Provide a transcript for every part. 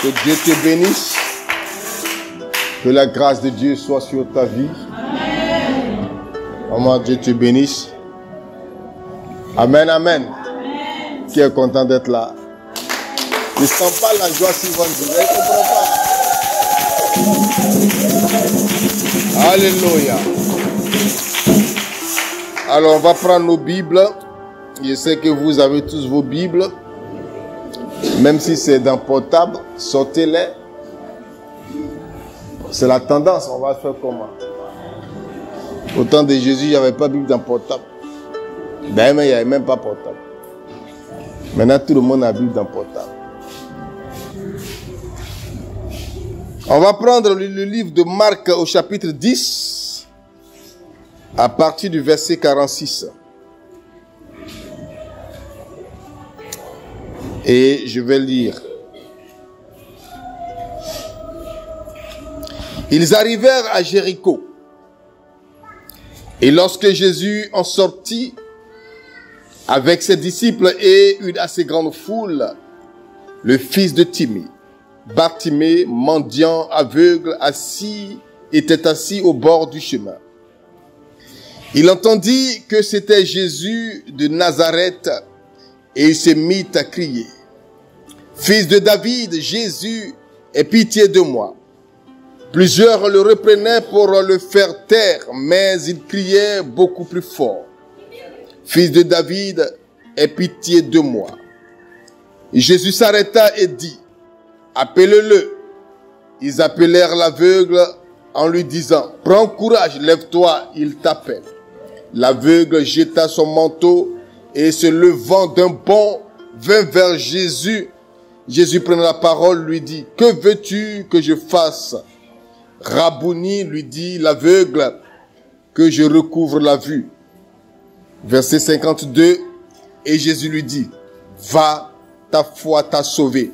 Que Dieu te bénisse. Que la grâce de Dieu soit sur ta vie. Amen. Maman, Dieu te bénisse. Amen, amen. Amen. Qui est content d'être là? Ne sens pas la joie si vous ne comprends pas. Alléluia. Alors, on va prendre nos Bibles. Je sais que vous avez tous vos Bibles. Même si c'est dans portable, sortez-les. C'est la tendance, on va faire comment? Au temps de Jésus, il n'y avait pas de Bible dans portable. D'ailleurs, il n'y avait même pas portable. Maintenant, tout le monde a Bible dans portable. On va prendre le livre de Marc au chapitre 10, à partir du verset 46. Et je vais lire. Ils arrivèrent à Jéricho. Et lorsque Jésus en sortit avec ses disciples et une assez grande foule, le fils de Timée, Bartimée, mendiant, aveugle, était assis au bord du chemin. Il entendit que c'était Jésus de Nazareth et il se mit à crier: Fils de David, Jésus, aie pitié de moi. Plusieurs le reprenaient pour le faire taire, mais il criait beaucoup plus fort: Fils de David, aie pitié de moi. Et Jésus s'arrêta et dit: Appelez-le. Ils appelèrent l'aveugle en lui disant: Prends courage, lève-toi, il t'appelle. L'aveugle jeta son manteau et se levant d'un bond, vint vers Jésus. Jésus prenant la parole lui dit: Que veux-tu que je fasse? Rabouni, lui dit l'aveugle, que je recouvre la vue. Verset 52, et Jésus lui dit: Va, ta foi t'a sauvé.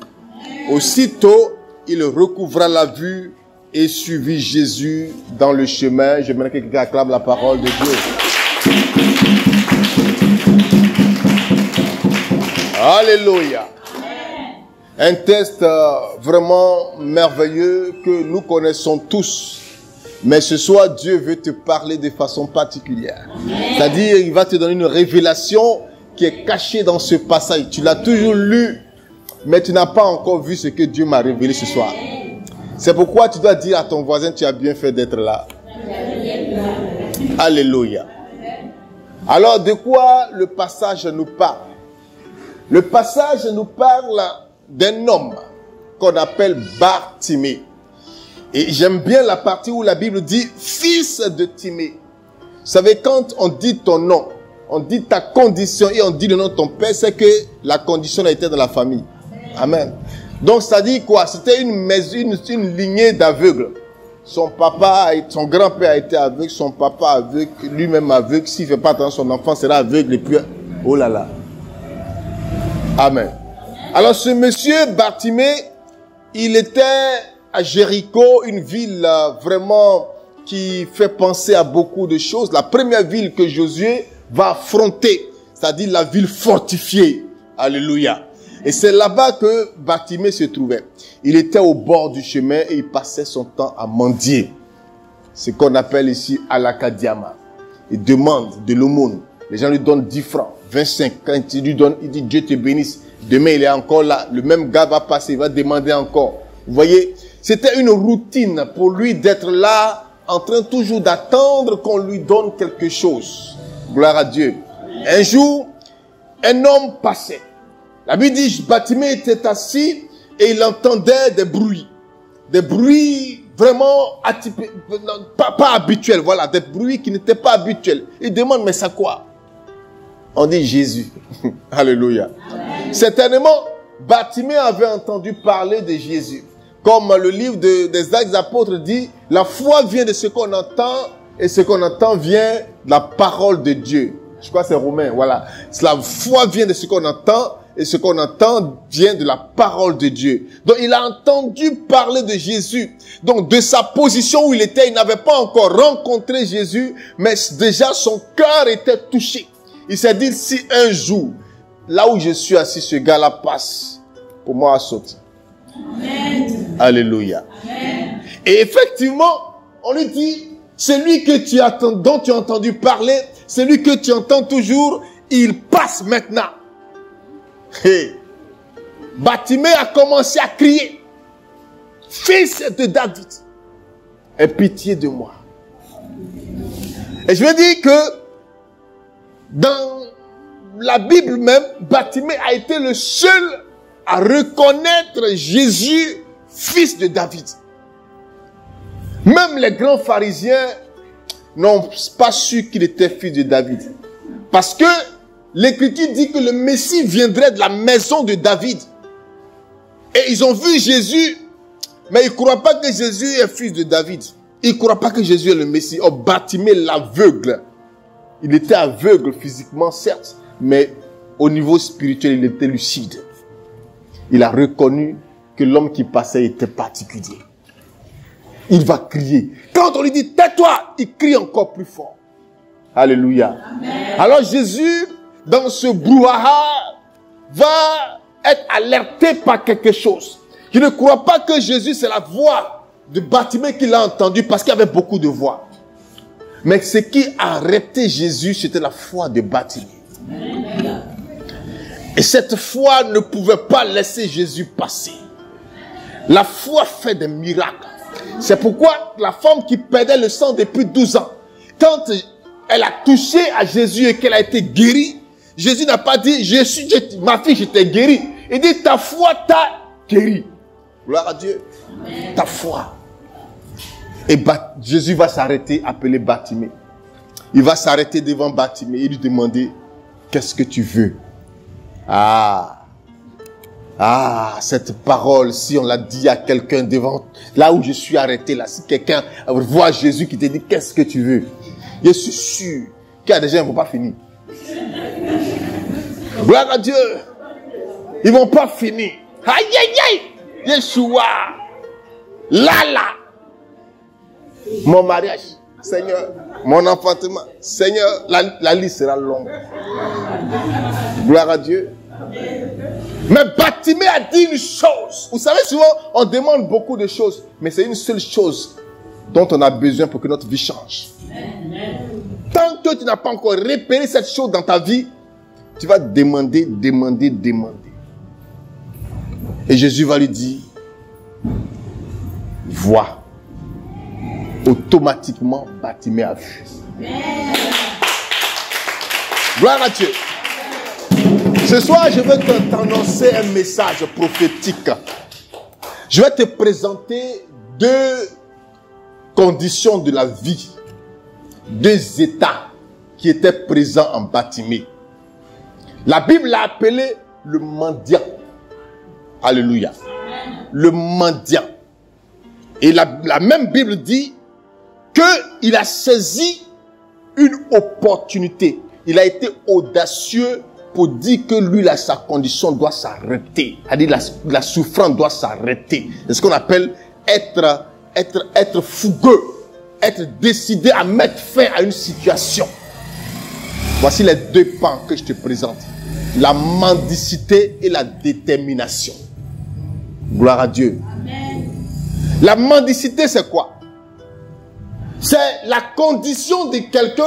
Aussitôt, il recouvra la vue et suivit Jésus dans le chemin. Je voudrais que quelqu'un acclame la parole de Dieu. Alléluia. Un texte vraiment merveilleux que nous connaissons tous. Mais ce soir, Dieu veut te parler de façon particulière. C'est-à-dire, il va te donner une révélation qui est cachée dans ce passage. Tu l'as toujours lu, mais tu n'as pas encore vu ce que Dieu m'a révélé ce soir. C'est pourquoi tu dois dire à ton voisin: tu as bien fait d'être là. Alléluia. Alors, de quoi le passage nous parle? Le passage nous parle d'un homme qu'on appelle Bartimée. Et j'aime bien la partie où la Bible dit fils de Timée. Vous savez, quand on dit ton nom, on dit ta condition et on dit le nom de ton père, c'est que la condition a été dans la famille. Amen. Donc, ça dit quoi? C'était une lignée d'aveugles. Son papa, son grand-père a été aveugle, son papa aveugle, lui-même aveugle. S'il ne fait pas attention, son enfant sera aveugle et puis, oh là là. Amen. Alors, ce monsieur Bartimée, il était à Jéricho, une ville vraiment qui fait penser à beaucoup de choses. La première ville que Josué va affronter, c'est-à-dire la ville fortifiée. Alléluia. Et c'est là-bas que Bartimée se trouvait. Il était au bord du chemin et il passait son temps à mendier. Ce qu'on appelle ici alakadiama. Il demande de l'aumône. Les gens lui donnent 10 francs, 25. Quand il lui donne, il dit Dieu te bénisse. Demain, il est encore là. Le même gars va passer, il va demander encore. Vous voyez, c'était une routine pour lui d'être là, en train toujours d'attendre qu'on lui donne quelque chose. Gloire à Dieu. Un jour, un homme passait. La Bible dit, Bartimée était assis et il entendait des bruits. Des bruits vraiment atypiques, pas habituels. Voilà, des bruits qui n'étaient pas habituels. Il demande, mais c'est quoi? On dit Jésus. Alléluia. Amen. Certainement, Bartimée avait entendu parler de Jésus. Comme le livre des Actes des Apôtres dit, la foi vient de ce qu'on entend et ce qu'on entend vient de la parole de Dieu. Je crois que c'est Romain, voilà. La foi vient de ce qu'on entend et ce qu'on entend vient de la parole de Dieu. Donc, il a entendu parler de Jésus. Donc, de sa position où il était, il n'avait pas encore rencontré Jésus, mais déjà son cœur était touché. Il s'est dit, si un jour, là où je suis assis, ce gars-là passe, pour moi, à sortir. Amen. Alléluia. Amen. Et effectivement, on lui dit, celui que tu attends, dont tu as entendu parler, celui que tu entends toujours, il passe maintenant. Hey. Bartimée a commencé à crier, fils de David, aie pitié de moi. Et je veux dire que dans la Bible même, Bartimée a été le seul à reconnaître Jésus, fils de David. Même les grands pharisiens n'ont pas su qu'il était fils de David. Parce que l'Écriture dit que le Messie viendrait de la maison de David. Et ils ont vu Jésus, mais ils ne croient pas que Jésus est fils de David. Ils ne croient pas que Jésus est le Messie. Oh, Bartimée l'aveugle. Il était aveugle physiquement, certes, mais au niveau spirituel, il était lucide. Il a reconnu que l'homme qui passait était particulier. Il va crier. Quand on lui dit, tais-toi, il crie encore plus fort. Alléluia. Amen. Alors Jésus, dans ce brouhaha, va être alerté par quelque chose. Je ne crois pas que Jésus, c'est la voix de Bartimée qu'il a entendue, parce qu'il y avait beaucoup de voix. Mais ce qui a arrêté Jésus, c'était la foi de Bartimée. Et cette foi ne pouvait pas laisser Jésus passer. La foi fait des miracles. C'est pourquoi la femme qui perdait le sang depuis 12 ans, quand elle a touché à Jésus et qu'elle a été guérie, Jésus n'a pas dit, ma fille, je t'ai guérie. Il dit, ta foi t'a guérie. Gloire à Dieu. Amen. Ta foi. Et Jésus va s'arrêter, appeler Bartimée. Il va s'arrêter devant Bartimée et lui demander, qu'est-ce que tu veux? Cette parole, si on l'a dit à quelqu'un devant, là où je suis arrêté, là, si quelqu'un voit Jésus qui te dit, qu'est-ce que tu veux? Je suis sûr qu'il y a des gens qui ne vont pas finir. Gloire à Dieu. Ils ne vont pas finir. Aïe, aïe, aïe. Yeshua. Lala. Mon mariage. Seigneur. Mon enfantement. Seigneur, la liste sera longue. Gloire à Dieu. Mais Bartimée a dit une chose. Vous savez, souvent, on demande beaucoup de choses. Mais c'est une seule chose dont on a besoin pour que notre vie change. Tant que tu n'as pas encore repéré cette chose dans ta vie, tu vas demander. Et Jésus va lui dire, vois. Automatiquement, Bartimée a vu. Gloire à Dieu. Ce soir, je veux t'annoncer un message prophétique. Je vais te présenter deux conditions de la vie, deux états qui étaient présents en Bartimée. La Bible l'a appelé le mendiant. Alléluia. Le mendiant. Et la même Bible dit qu'il a saisi une opportunité. Il a été audacieux pour dire que lui, là, sa condition doit s'arrêter. C'est-à-dire la souffrance doit s'arrêter. C'est ce qu'on appelle être fougueux. Être décidé à mettre fin à une situation. Voici les deux pans que je te présente. La mendicité et la détermination. Gloire à Dieu. Amen. La mendicité, c'est quoi? C'est la condition de quelqu'un.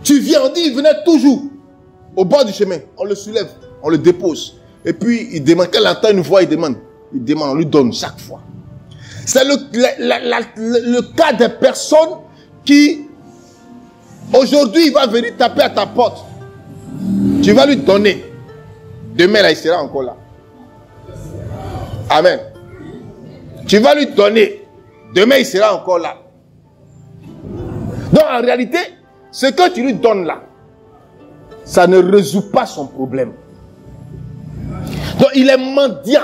Tu viens, on dit, il venait toujours au bord du chemin. On le soulève, on le dépose. Et puis, il demande, quand il entend une voix, il demande, on lui donne chaque fois. C'est le cas des personnes qui, aujourd'hui, il va venir taper à ta porte. Tu vas lui donner. Demain, là, il sera encore là. Amen. Tu vas lui donner. Demain, il sera encore là. Donc, en réalité, ce que tu lui donnes là, ça ne résout pas son problème. Donc, il est mendiant.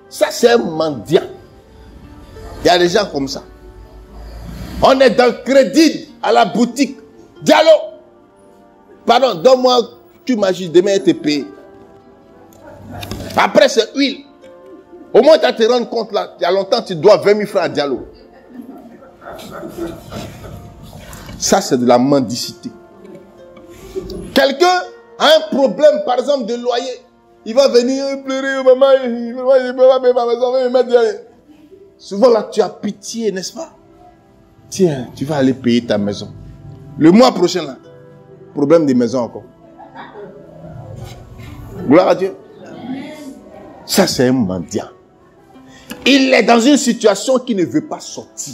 Ça, c'est un mendiant. Il y a des gens comme ça. On est dans le crédit à la boutique. Diallo. Pardon, donne-moi, tu m'agis, demain, il te paye. Après, c'est huile. Au moins, tu vas te rendre compte là, il y a longtemps, tu dois 20 000 francs à Diallo. Ça, c'est de la mendicité. Quelqu'un a un problème, par exemple, de loyer. Il va venir pleurer, maman, il va ma maison. Souvent là, tu as pitié, n'est-ce pas? Tiens, tu vas aller payer ta maison. Le mois prochain, là, problème des maisons encore. Gloire à Dieu. Ça, c'est un mendiant. Il est dans une situation qui ne veut pas sortir.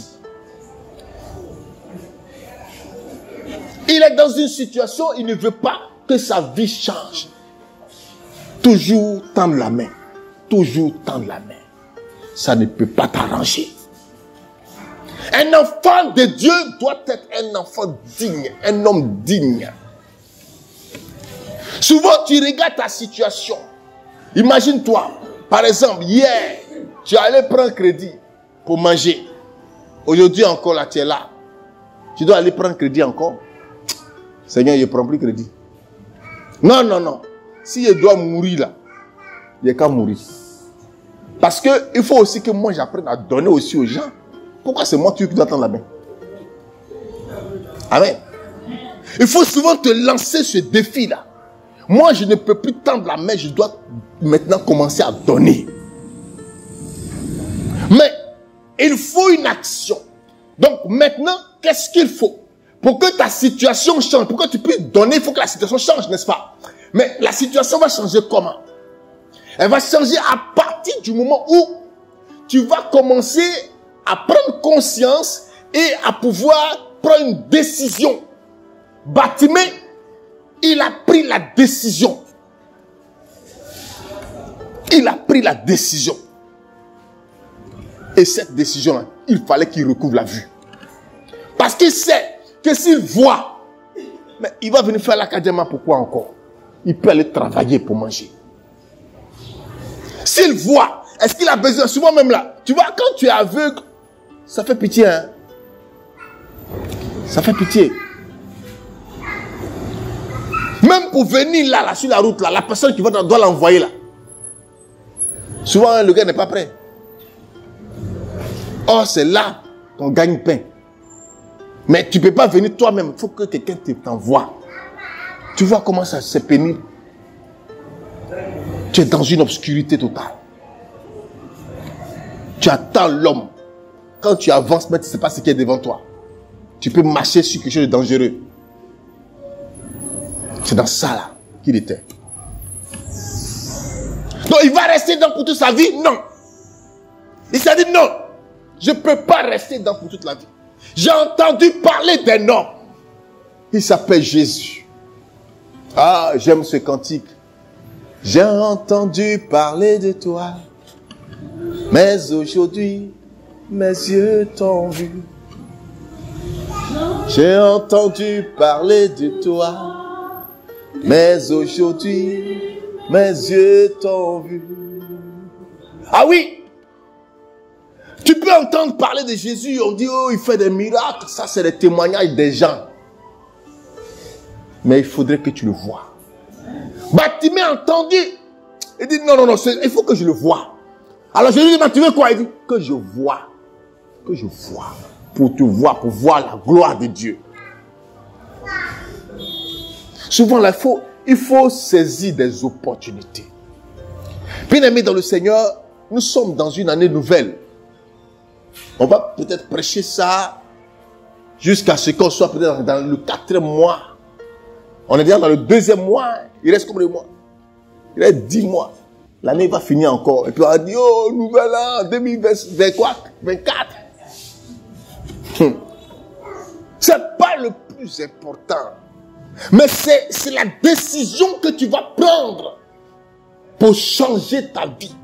Il est dans une situation, il ne veut pas que sa vie change. Toujours tendre la main. Toujours tendre la main. Ça ne peut pas t'arranger. Un enfant de Dieu doit être un enfant digne, un homme digne. Souvent, tu regardes ta situation. Imagine-toi, par exemple, hier, tu allais prendre crédit pour manger. Aujourd'hui encore, là, tu es là. Tu dois aller prendre crédit encore. Seigneur, je ne prends plus crédit. Non, non, non. Si je dois mourir là, il n'y a qu'à mourir. Parce qu'il faut aussi que moi j'apprenne à donner aussi aux gens. Pourquoi c'est moi qui dois tendre la main? Amen. Il faut souvent te lancer ce défi-là. Moi, je ne peux plus tendre la main, je dois maintenant commencer à donner. Mais il faut une action. Donc maintenant, qu'est-ce qu'il faut? Pour que ta situation change, pour que tu puisses donner, il faut que la situation change, n'est-ce pas? Mais la situation va changer comment? Elle va changer à partir du moment où tu vas commencer à prendre conscience et à pouvoir prendre une décision. Bartimée, il a pris la décision. Il a pris la décision. Et cette décision-là, il fallait qu'il recouvre la vue. Parce qu'il sait que s'il voit, mais il va venir faire l'académie, pourquoi encore? Il peut aller travailler pour manger. S'il voit, est-ce qu'il a besoin? Souvent même là, tu vois, quand tu es aveugle, ça fait pitié, hein? Ça fait pitié. Même pour venir là, sur la route, là, la personne qui doit l'envoyer là. Souvent, le gars n'est pas prêt. Or, c'est là qu'on gagne pain. Mais tu ne peux pas venir toi-même. Il faut que quelqu'un t'envoie. Tu vois comment ça c'est pénible. Tu es dans une obscurité totale. Tu attends l'homme. Quand tu avances, mais tu ne sais pas ce qui est devant toi. Tu peux marcher sur quelque chose de dangereux. C'est dans ça là qu'il était. Donc il va rester dedans pour toute sa vie? Non. Il s'est dit non. Je ne peux pas rester dedans pour toute la vie. J'ai entendu parler d'un homme. Il s'appelle Jésus. Ah, j'aime ce cantique. J'ai entendu parler de toi, mais aujourd'hui, mes yeux t'ont vu. J'ai entendu parler de toi, mais aujourd'hui, mes yeux t'ont vu. Ah oui! Tu peux entendre parler de Jésus, on dit, oh, il fait des miracles. Ça, c'est les témoignages des gens. Mais il faudrait que tu le vois. Bartimée a entendu. Il dit, non, non, non, il faut que je le voie. Alors Jésus dit, mais tu veux quoi? Il dit, que je vois. Que je vois. Pour te voir, pour voir la gloire de Dieu. Souvent, là, il faut saisir des opportunités. Bien-aimés dans le Seigneur, nous sommes dans une année nouvelle. On va peut-être prêcher ça jusqu'à ce qu'on soit peut-être dans le 4e mois. On est déjà dans le 2e mois. Il reste combien de mois? Il reste 10 mois. L'année va finir encore. Et puis on va dire, oh, nouvel an, 2024. C'est pas le plus important. Mais c'est la décision que tu vas prendre pour changer ta vie.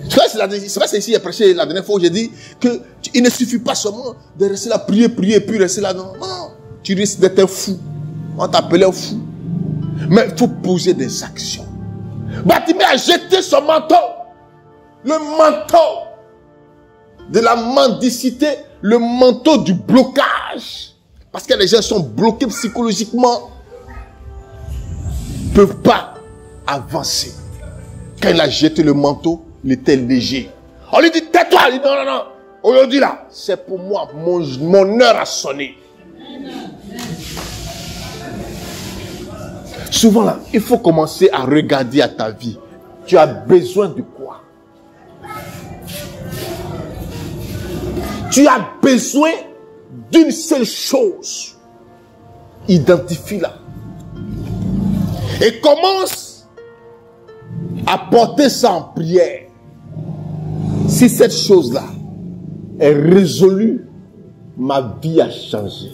C'est vrai, c'est ici, j'ai prêché la dernière fois où j'ai dit qu'il ne suffit pas seulement de rester là, prier, puis rester là. Non, non. Tu risques d'être un fou. On t'appelait un fou. Mais il faut poser des actions. Bartimée a jeté son manteau. Le manteau de la mendicité, le manteau du blocage. Parce que les gens sont bloqués psychologiquement. Ils ne peuvent pas avancer. Quand il a jeté le manteau, il était léger. On lui dit, tais-toi. Il dit, non, non, non. Aujourd'hui là, c'est pour moi. Mon heure a sonné. Souvent là, il faut commencer à regarder à ta vie. Tu as besoin de quoi? Tu as besoin d'une seule chose. Identifie-la. Et commence à porter ça en prière. Si cette chose-là est résolue, ma vie a changé.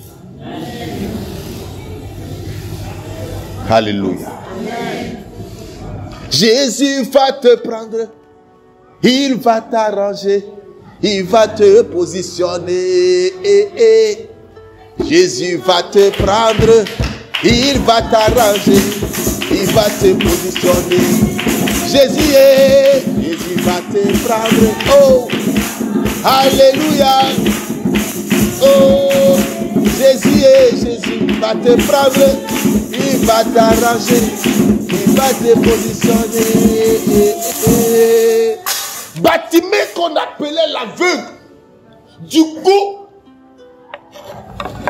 Alléluia. Jésus va te prendre, il va t'arranger, il va te positionner. Jésus va te prendre, il va t'arranger, il va te positionner. Jésus va te prendre. Oh, alléluia. Oh, Jésus va te prendre, il va t'arranger, il va te positionner. Bartimée qu'on appelait l'aveugle, du coup,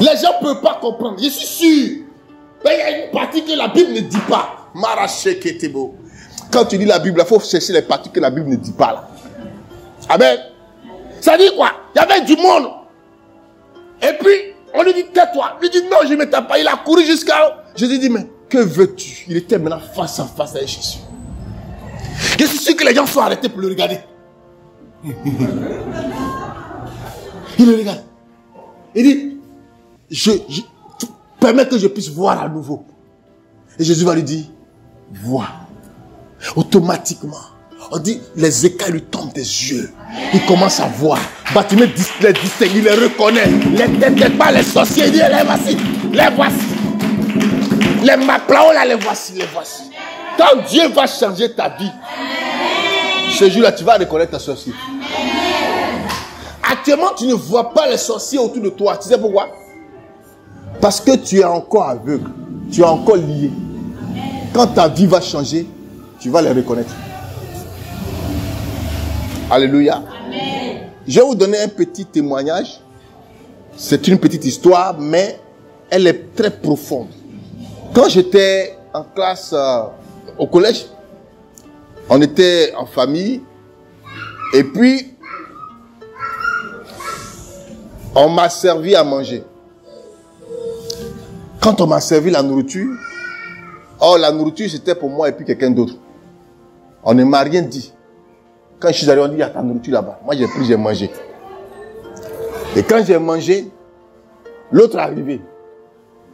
les gens ne peuvent pas comprendre. Je suis sûr. Mais il y a une partie que la Bible ne dit pas. Maracheketebo. Quand tu lis la Bible, il faut chercher les parties que la Bible ne dit pas. Là. Amen. Ça dit quoi? Il y avait du monde. Et puis, on lui dit, tais-toi. Il dit, non, je ne me tape pas. Il a couru jusqu'à... Je lui dis, mais que veux-tu? Il était maintenant face à face avec Jésus. Je suis sûr que les gens sont arrêtés pour le regarder. Il le regarde. Il dit, permets que je puisse voir à nouveau. Et Jésus va lui dire, vois. Automatiquement, on dit, les écailles lui tombent des yeux. Il commence à voir. Bartimée les distingue, il les reconnaît. Les pas les sorciers, il dit, les voici. Les voici. Les maplao là, les voici, les voici. Quand Dieu va changer ta vie, ce jour-là, tu vas reconnaître ta sorcier. Actuellement, tu ne vois pas les sorciers autour de toi. Tu sais pourquoi? Parce que tu es encore aveugle. Tu es encore lié. Quand ta vie va changer, tu vas les reconnaître. Alléluia. Amen. Je vais vous donner un petit témoignage. C'est une petite histoire, mais elle est très profonde. Quand j'étais en classe au collège, on était en famille. Et puis, on m'a servi à manger. Quand on m'a servi la nourriture, la nourriture c'était pour moi et puis quelqu'un d'autre. On ne m'a rien dit. Quand je suis arrivé, on dit, il y a ta nourriture là-bas. Moi j'ai pris, j'ai mangé. Et quand j'ai mangé, l'autre est arrivé.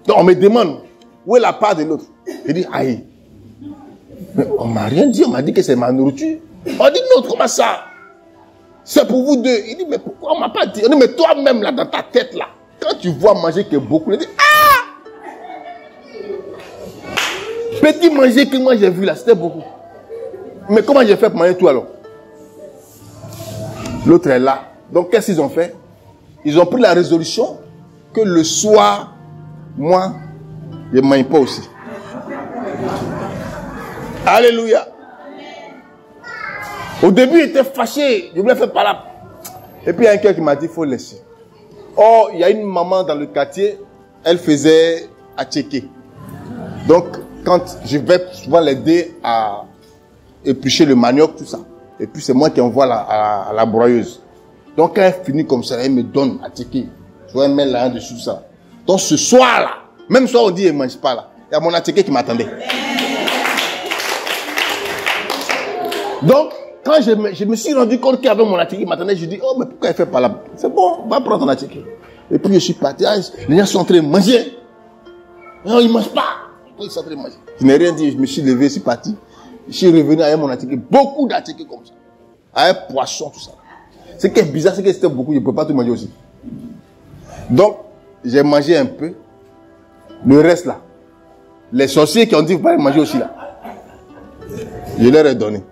Donc on me demande, où est la part de l'autre? Je dis, aïe. Mais on ne m'a rien dit, on m'a dit que c'est ma nourriture. On dit, non, comment ça? C'est pour vous deux. Il dit, mais pourquoi on ne m'a pas dit? On dit, mais toi-même là, dans ta tête là, quand tu vois manger que beaucoup, il dit, ah! Petit manger que moi j'ai vu là, c'était beaucoup. Mais comment j'ai fait pour manger tout alors? L'autre est là. Donc qu'est-ce qu'ils ont fait? Ils ont pris la résolution que le soir, moi, je ne mange pas aussi. Alléluia. Au début, il était fâché. Je voulais faire par là. Et puis il y a un cœur qui m'a dit, il faut laisser. Oh, il y a une maman dans le quartier, elle faisait à checker. Donc, quand je vais souvent l'aider à éplucher le manioc, tout ça. Et puis c'est moi qui envoie à la broyeuse. Donc quand elle finit comme ça, elle me donne à checker. Je vois elle met là dessus, tout ça. Donc ce soir-là, même soir on dit, elle ne mange pas là. Il y a mon attiqué qui m'attendait. Donc, quand je me suis rendu compte qu'il y avait mon attiqué qui m'attendait, je dis, oh, mais pourquoi elle fait pas là? C'est bon, va prendre ton attiqué. Et puis je suis parti, les gens sont en train de manger. Non, ils ne mangent pas. Ils sont en train de manger. Je n'ai rien dit, je me suis levé, je suis parti. Je suis revenu avec mon attiqué, beaucoup d'attiqués comme ça. Avec poisson, tout ça. Ce qui est bizarre, c'est que c'était beaucoup, je ne peux pas tout manger aussi. Donc, j'ai mangé un peu. Le reste là, les sorciers qui ont dit, vous pouvez manger aussi là. Je leur ai donné.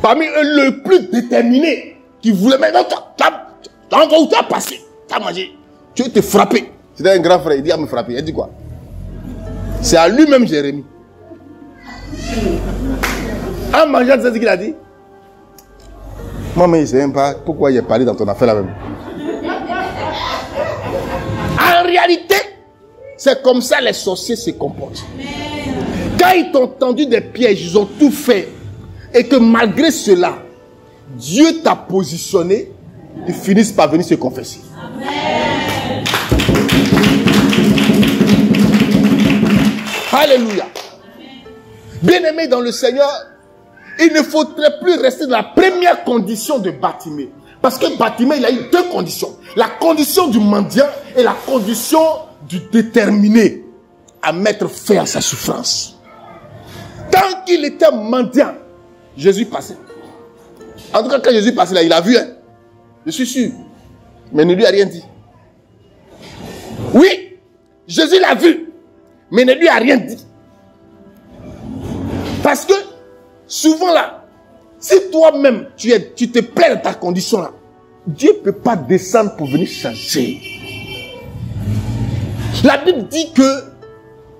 Parmi eux, le plus déterminé, qui voulait, mais non, tu as passé, tu as mangé, tu as été frappé. C'était un grand frère, il dit à me frapper. Il dit quoi? C'est à lui-même que j'ai remis. En mangeant, c'est ce qu'il a dit. Maman, il ne sait même pas pourquoi il est parlé dans ton affaire là-même. En réalité, C'est comme ça les sorciers se comportent. Quand ils t'ont tendu des pièges, ils ont tout fait. Et que malgré cela, Dieu t'a positionné, ils finissent par venir se confesser. Amen. Alléluia. Bien-aimé dans le Seigneur, il ne faudrait plus rester dans la première condition de Bartimée. Parce que Bartimée, il a eu deux conditions. La condition du mendiant et la condition du déterminé à mettre fin à sa souffrance. Tant qu'il était mendiant, Jésus passait. En tout cas, quand Jésus passait là, il a vu. Hein? Je suis sûr. Mais il ne lui a rien dit. Oui, Jésus l'a vu. Mais il ne lui a rien dit. Parce que, souvent là, si toi-même, tu te plais de ta condition là, Dieu ne peut pas descendre pour venir changer. La Bible dit que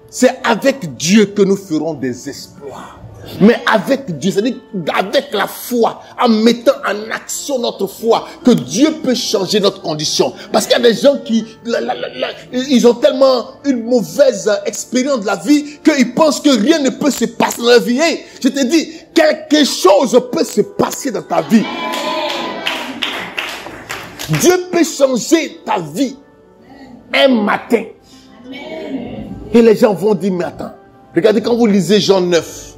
c'est avec Dieu que nous ferons des exploits. Mais avec Dieu, c'est-à-dire avec la foi, en mettant en action notre foi, que Dieu peut changer notre condition. Parce qu'il y a des gens qui, ils ont tellement une mauvaise expérience de la vie qu'ils pensent que rien ne peut se passer dans la vie. Hey, je te dis, quelque chose peut se passer dans ta vie. Dieu peut changer ta vie un matin. Et les gens vont dire, mais attends, regardez quand vous lisez Jean 9,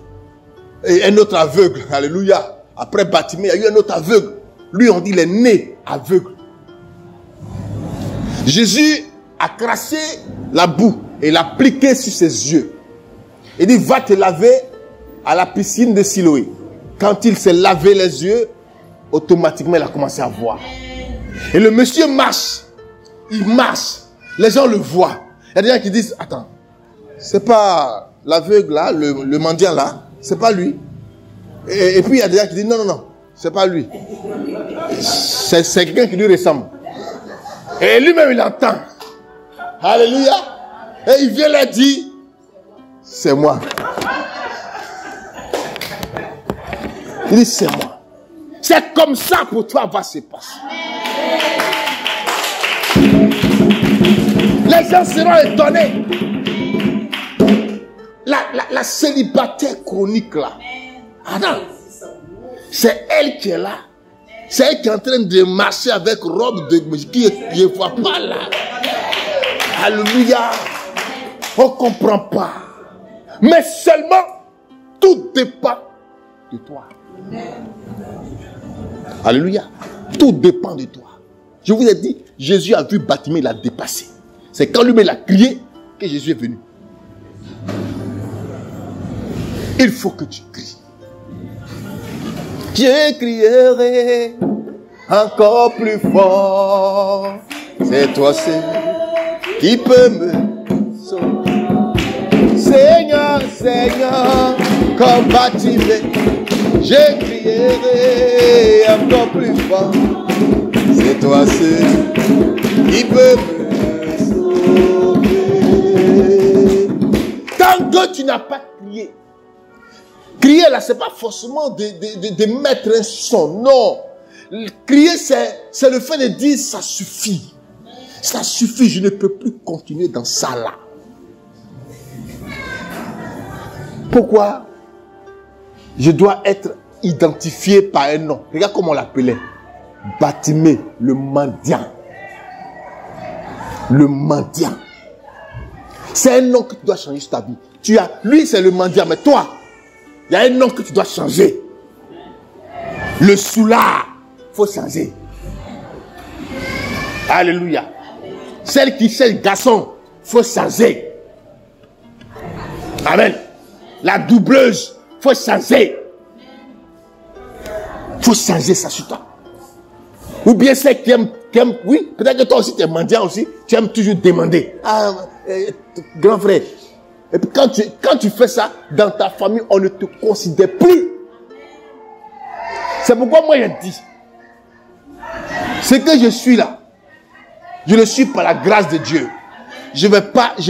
et un autre aveugle, alléluia, après Bartimée, il y a eu un autre aveugle. Lui, on dit, il est né aveugle. Jésus a craché la boue et l'a appliqué sur ses yeux. Il dit, va te laver à la piscine de Siloé. Quand il s'est lavé les yeux, automatiquement, il a commencé à voir. Et le monsieur marche. Il marche. Les gens le voient. Il y a des gens qui disent, attends, c'est pas l'aveugle là, le mendiant là, c'est pas lui. Et puis il y a des gens qui disent, non, non, non, c'est pas lui. C'est quelqu'un qui lui ressemble. Et lui-même il entend. Alléluia. Et il vient leur dire, c'est moi. Il dit, c'est moi. C'est comme ça pour toi va se passer. Les gens seront étonnés. La célibataire chronique là. Attends. C'est elle qui est là. C'est elle qui est en train de marcher avec robe de qui ne voit pas là. Alléluia. On ne comprend pas. Mais seulement, tout dépend de toi. Alléluia. Tout dépend de toi. Je vous ai dit, Jésus a vu Bartimée, il l'a dépassé. C'est quand lui-même a crié que Jésus est venu. Il faut que tu cries. Je crierai encore plus fort. C'est toi seul qui peux me sauver. Seigneur, Seigneur, comme Bartimée, je crierai encore plus fort. C'est toi seul qui peux me sauver. Tant que tu n'as pas crié, crier là, c'est pas forcément de mettre un son. Non. Crier, c'est le fait de dire ça suffit. Ça suffit, je ne peux plus continuer dans ça là. Pourquoi? Je dois être identifié par un nom. Regarde comment on l'appelait. Bartimée, le mendiant. Le mendiant. C'est un nom que tu dois changer sur ta vie. Lui c'est le mendiant, mais toi, il y a un nom que tu dois changer. Le soulard, il faut changer. Alléluia. Celle qui cherche garçon, il faut changer. Amen. La doubleuse, il faut changer. Il faut changer ça sur toi. Ou bien celle qui aime, oui, peut-être que toi aussi tu es mendiant aussi, tu aimes toujours demander. Ah, grand frère. Et puis quand tu fais ça, dans ta famille, on ne te considère plus. C'est pourquoi moi je dis, c'est que je suis là. Je le suis par la grâce de Dieu. Je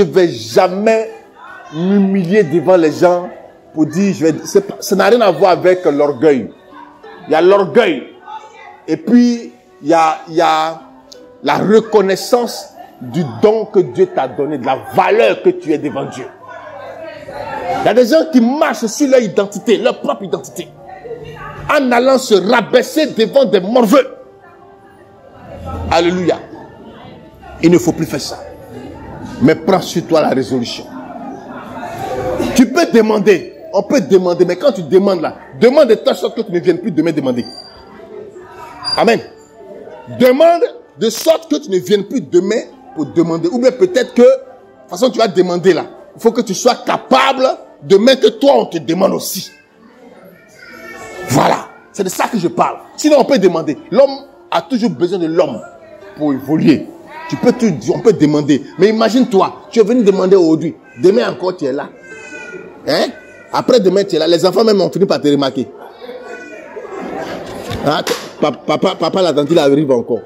vais jamais m'humilier devant les gens pour dire, ça n'a rien à voir avec l'orgueil. Il y a l'orgueil. Et puis, il y a la reconnaissance du don que Dieu t'a donné, de la valeur que tu es devant Dieu. Il y a des gens qui marchent sur leur identité, leur propre identité, en allant se rabaisser devant des morveux. Alléluia. Il ne faut plus faire ça. Mais prends sur toi la résolution. Tu peux demander, on peut demander, mais quand tu demandes là, demande de telle sorte que tu ne viennes plus demain demander. Amen. Demande de sorte que tu ne viennes plus demain pour demander. Ou bien peut-être que, de toute façon tu vas demander là. Il faut que tu sois capable demain que toi on te demande aussi. Voilà. C'est de ça que je parle. Sinon on peut demander. L'homme a toujours besoin de l'homme pour évoluer. On peut demander. Mais imagine-toi, tu es venu demander aujourd'hui. Demain encore, tu es là. Hein? Après demain, tu es là. Les enfants même ont fini par te remarquer. Hein? Papa, la tante, il arrive encore.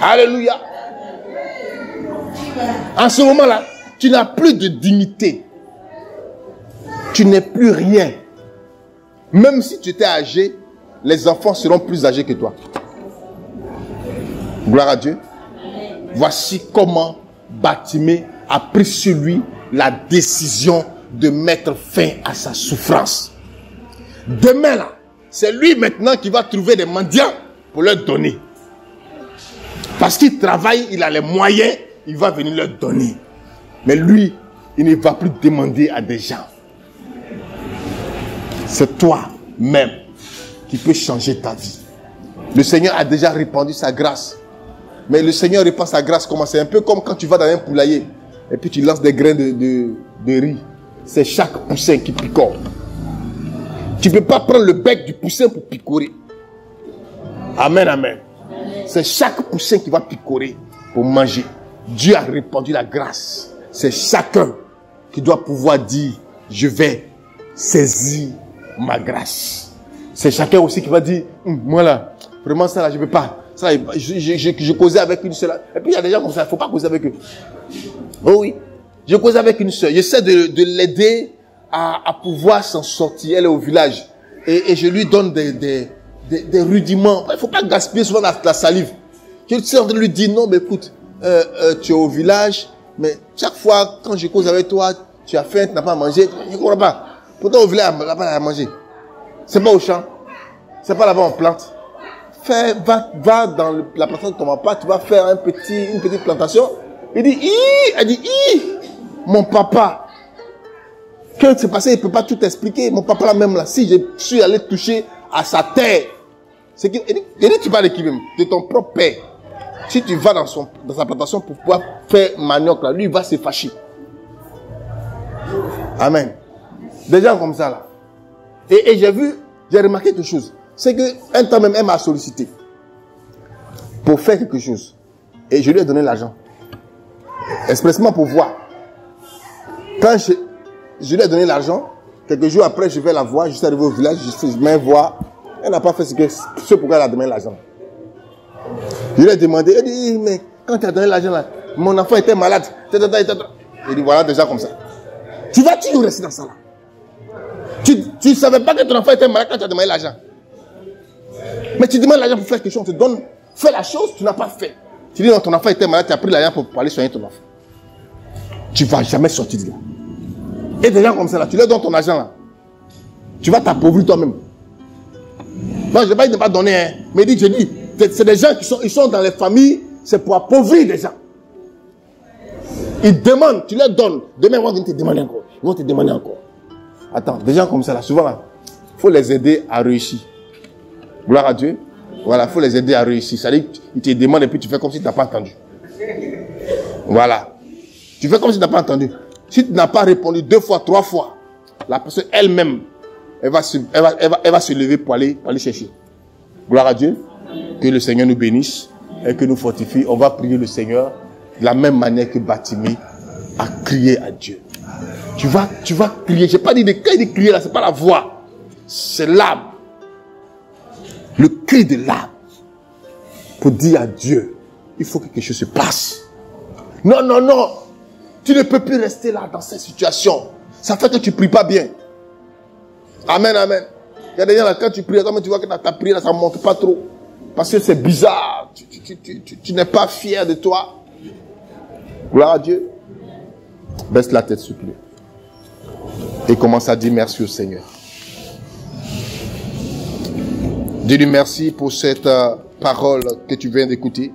Alléluia. En ce moment-là, tu n'as plus de dignité. Tu n'es plus rien. Même si tu étais âgé, les enfants seront plus âgés que toi. Gloire à Dieu. Voici comment Bartimée a pris sur lui la décision de mettre fin à sa souffrance. Demain là, c'est lui maintenant qui va trouver des mendiants pour leur donner. Parce qu'il travaille, il a les moyens, il va venir leur donner. Mais lui, il ne va plus demander à des gens. C'est toi-même qui peux changer ta vie. Le Seigneur a déjà répandu sa grâce. Mais le Seigneur répand sa grâce comment? C'est un peu comme quand tu vas dans un poulailler et puis tu lances des grains de riz. C'est chaque poussin qui picore. Tu ne peux pas prendre le bec du poussin pour picorer. Amen, amen. C'est chaque poussin qui va picorer pour manger. Dieu a répandu la grâce. C'est chacun qui doit pouvoir dire, je vais saisir ma grâce. C'est chacun aussi qui va dire, moi là, vraiment ça là, je ne peux pas. Ça, je causais avec une seule. Et puis il y a des gens comme ça, il ne faut pas causer avec eux. Oh oui, je causais avec une seule. J'essaie de l'aider à pouvoir s'en sortir. Elle est au village. Et je lui donne des rudiments. Il ne faut pas gaspiller souvent la salive. Je suis en train de lui dire, non, mais écoute, tu es au village, mais chaque fois, quand je cause avec toi, tu as faim, tu n'as pas à manger. Je ne comprends pas. Pourtant, au village, là-bas, il y a à manger. C'est pas au champ. C'est pas là-bas, on plante. Va dans la plantation de ton papa, tu vas faire une petite plantation. Il dit, elle dit, mon papa. Qu'est-ce qui s'est passé? Il ne peut pas tout expliquer. Mon papa là même là, si je suis allé toucher à sa terre, c'est qu'il dit, tu parles de qui même? De ton propre père. Si tu vas dans sa plantation pour pouvoir faire manioc là, lui il va se fâcher. Amen. Des gens comme ça là. Et j'ai remarqué quelque chose. C'est qu'un temps même, elle m'a sollicité pour faire quelque chose. Et je lui ai donné l'argent. Expressement pour voir. Quand je lui ai donné l'argent, quelques jours après, je vais la voir. Je suis arrivé au village, je vais voir. Elle n'a pas fait ce pourquoi elle a donné l'argent. Je lui ai demandé, elle dit, mais quand tu as donné l'argent là, mon enfant était malade. Il dit, voilà, déjà comme ça. Tu vas toujours rester dans ça là. Tu ne savais pas que ton enfant était malade quand tu as demandé l'argent. Mais tu demandes l'argent pour faire quelque chose, on te donne, fais la chose, tu n'as pas fait. Tu dis non, ton enfant était malade, tu as pris l'argent pour aller soigner ton enfant. Tu ne vas jamais sortir de là. Et des gens comme ça là, tu leur donnes ton argent là. Tu vas t'appauvrir toi-même. Moi, je ne vais pas donner, hein. Mais je dis, c'est des gens ils sont dans les familles, c'est pour appauvrir les gens. Ils demandent, tu leur donnes. Demain, ils vont te demander encore. Ils vont te demander encore. Attends, des gens comme ça là, souvent là, il faut les aider à réussir. Gloire à Dieu. Voilà, il faut les aider à réussir. C'est-à-dire qu'ils te demandent et puis tu fais comme si tu n'as pas entendu. Voilà. Tu fais comme si tu n'as pas entendu. Si tu n'as pas répondu 2 fois, 3 fois, la personne elle-même, elle va se lever pour aller chercher. Gloire à Dieu. Que le Seigneur nous bénisse et que nous fortifie. On va prier le Seigneur de la même manière que Bartimée a crié à Dieu. Tu vas crier. Je n'ai pas dit de crier là, ce n'est pas la voix. C'est l'âme. Le cri de l'âme. Pour dire à Dieu, il faut que quelque chose se passe. Non, non, non. Tu ne peux plus rester là dans cette situation. Ça fait que tu ne pries pas bien. Amen, amen. Il y a des gens là, quand tu pries, tu vois que ta prière, ça ne monte pas trop. parce que c'est bizarre. Tu n'es pas fier de toi. Gloire à Dieu. Baisse la tête, s'il te plaît. Et commence à dire merci au Seigneur. Dis-lui merci pour cette parole que tu viens d'écouter.